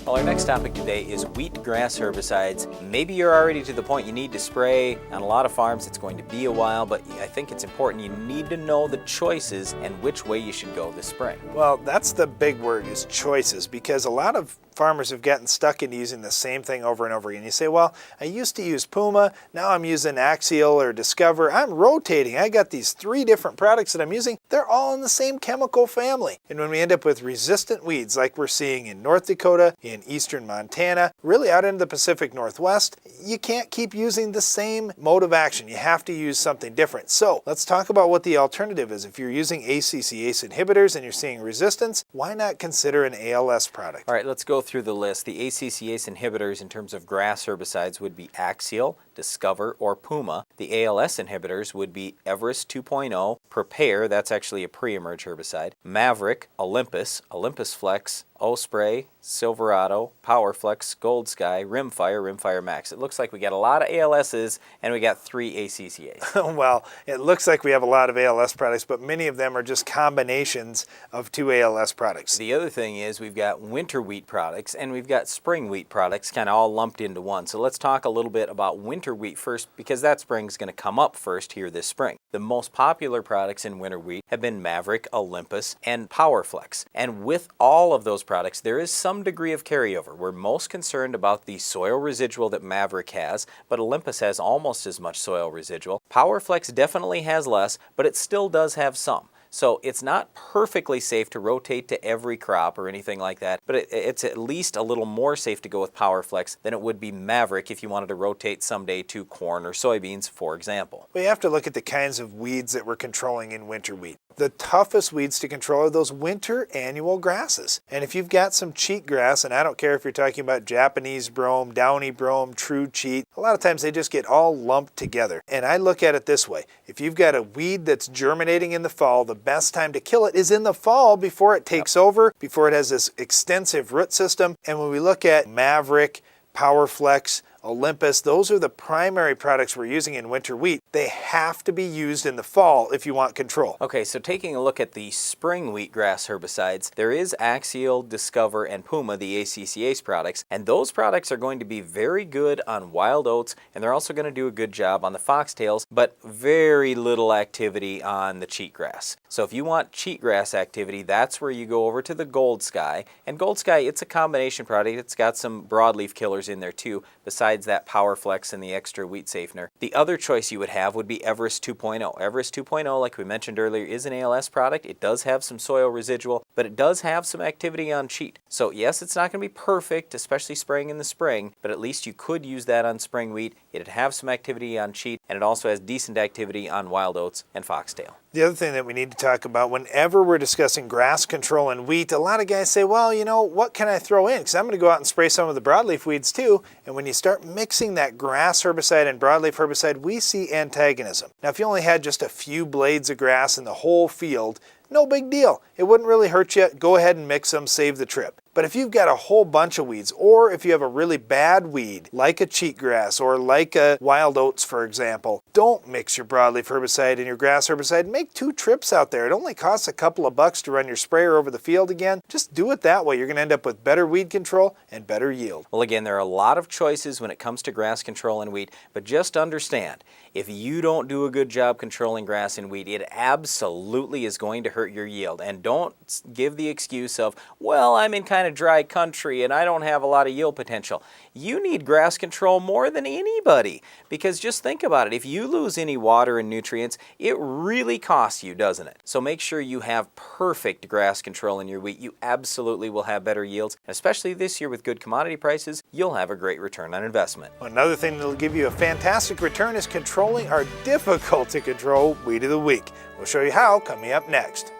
Well, our next topic today is wheatgrass herbicides. Maybe you're already to the point you need to spray. On a lot of farms it's going to be a while, but I think it's important you need to know the choices and which way you should go this spring. Well, that's the big word, is choices, because a lot of farmers have gotten stuck into using the same thing over and over again. You say, well, I used to use Puma, now I'm using Axial or Discover. I'm rotating. I got these 3 different products that I'm using. They're all in the same chemical family. And when we end up with resistant weeds like we're seeing in North Dakota, in eastern Montana, really out into the Pacific Northwest, you can't keep using the same mode of action. You have to use something different. So let's talk about what the alternative is. If you're using ACCase inhibitors and you're seeing resistance, why not consider an ALS product? All right, let's go through the list. The ACCase inhibitors in terms of grass herbicides would be Axial, Discover, or Puma. The ALS inhibitors would be Everest 2.0, Prepare, that's actually a pre-emerge herbicide, Maverick, Olympus, Olympus Flex, Osprey, Silverado, PowerFlex, Gold Sky, Rimfire Max. It looks like we got a lot of ALSs and we got 3 ACCAs. Well, it looks like we have a lot of ALS products, but many of them are just combinations of 2 ALS products. The other thing is we've got winter wheat products and we've got spring wheat products kind of all lumped into one. So let's talk a little bit about winter wheat first, because that spring is going to come up first here this spring. The most popular products in winter wheat have been Maverick, Olympus, and PowerFlex. And with all of those products, there is some degree of carryover. We're most concerned about the soil residual that Maverick has, but Olympus has almost as much soil residual. PowerFlex definitely has less, but it still does have some. So it's not perfectly safe to rotate to every crop or anything like that, but it's at least a little more safe to go with PowerFlex than it would be Maverick if you wanted to rotate someday to corn or soybeans, for example. We have to look at the kinds of weeds that we're controlling in winter wheat. The toughest weeds to control are those winter annual grasses. And if you've got some cheatgrass, and I don't care if you're talking about Japanese brome, downy brome, true cheat, a lot of times they just get all lumped together. And I look at it this way. If you've got a weed that's germinating in the fall, the best time to kill it is in the fall before it takes over, before it has this extensive root system. And when we look at Maverick, PowerFlex, Olympus, those are the primary products we're using in winter wheat. They have to be used in the fall if you want control. Okay, so taking a look at the spring wheatgrass herbicides, there is Axial, Discover, and Puma, the ACCase products, and those products are going to be very good on wild oats, and they're also going to do a good job on the foxtails, but very little activity on the cheatgrass. So if you want cheatgrass activity, that's where you go over to the Gold Sky, and Gold Sky, it's a combination product. It's got some broadleaf killers in there too, besides that PowerFlex and the extra wheat safener. The other choice you would have would be Everest 2.0. Everest 2.0, like we mentioned earlier, is an ALS product. It does have some soil residual, but it does have some activity on cheat. So yes, it's not going to be perfect, especially spraying in the spring, but at least you could use that on spring wheat. It'd have some activity on cheat, and it also has decent activity on wild oats and foxtail. The other thing that we need to talk about whenever we're discussing grass control in wheat, a lot of guys say, well, you know, what can I throw in? Because I'm going to go out and spray some of the broadleaf weeds too. And when you start mixing that grass herbicide and broadleaf herbicide, we see antagonism. Now, if you only had just a few blades of grass in the whole field, no big deal. It wouldn't really hurt you. Go ahead and mix them, save the trip. But if you've got a whole bunch of weeds, or if you have a really bad weed, like a cheatgrass or like a wild oats, for example, don't mix your broadleaf herbicide and your grass herbicide. Make 2 trips out there. It only costs a couple of bucks to run your sprayer over the field again. Just do it that way. You're going to end up with better weed control and better yield. Well, again, there are a lot of choices when it comes to grass control in wheat, but just understand, if you don't do a good job controlling grass in wheat, it absolutely is going to hurt your yield. And don't give the excuse of, well, I'm in kind of dry country and I don't have a lot of yield potential. You need grass control more than anybody, because just think about it. If you lose any water and nutrients, it really costs you, doesn't it? So make sure you have perfect grass control in your wheat. You absolutely will have better yields, especially this year with good commodity prices. You'll have a great return on investment. Another thing that will give you a fantastic return is controlling our difficult to control weed of the week. We'll show you how coming up next.